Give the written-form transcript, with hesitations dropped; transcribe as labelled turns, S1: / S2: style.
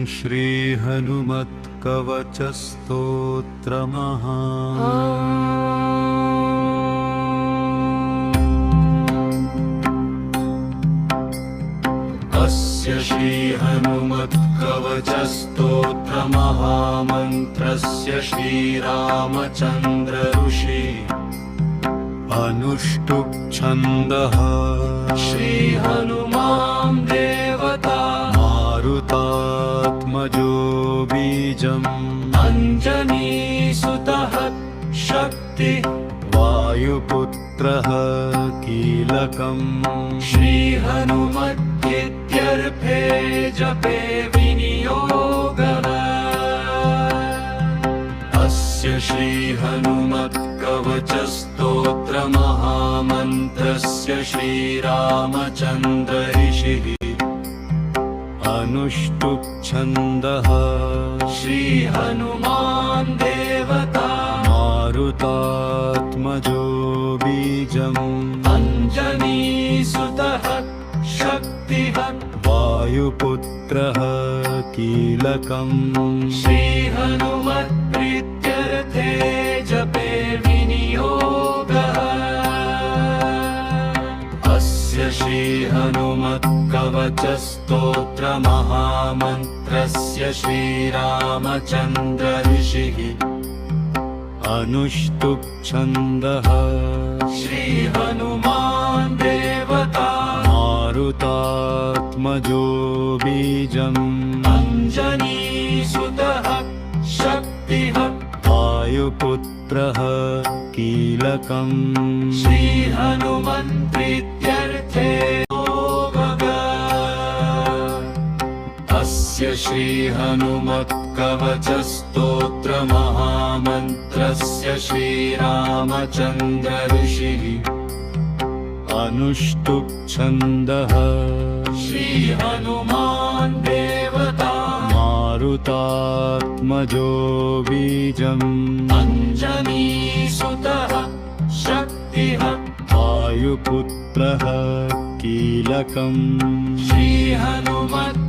S1: श्री हनुमत्कवचस्तोत्रमः। अस्य श्री हनुमत्कवचस्तोत्रमहामन्त्रस्य श्रीरामचन्द्र ऋषि अनुष्टुप् छन्दः। श्री हनुमान् देवता मारुतात्मजो बीजम् अञ्जनीसुतः शक्ति वायुपुत्रः कीलकम्। श्री हनुमद्यर्थे जपे विनियोगः। अस्य श्री हनुमत्कवचस्तोत्रमहामन्त्रस्य श्रीरामचन्द्र ऋषिः अनुष्टुप् छन्दः। श्री हनुमान् देवता मारुतात्मजो बीजम् अञ्जनीसुतः शक्तिः वायुपुत्रः कीलकम्। श्री हनुमत्प्रीत्यर्थे जपे विनियोगः। अस्य श्री हनुमत्कवचस्तोत्रमहामन्त्रस्य श्रीरामचन्द्र ऋषिः अनुष्टुप् छन्दः। श्री हनुमान् देवता मारुतात्मजो बीजम् अञ्जनीसुतः शक्तिः वायुपुत्रः कीलकम्। श्री हनुमन्प्रीत्यर्थे अस्य श्री हनुमत्कवचस्तोत्रमहामन्त्रस्य श्रीरामचन्द्र ऋषिः अनुष्टुप् छन्दः। श्री हनुमान् देवता मारुतात्मजो बीजम् अञ्जनीसुतः शक्तिः वायुपुत्रः कीलकम्। श्री हनुमत्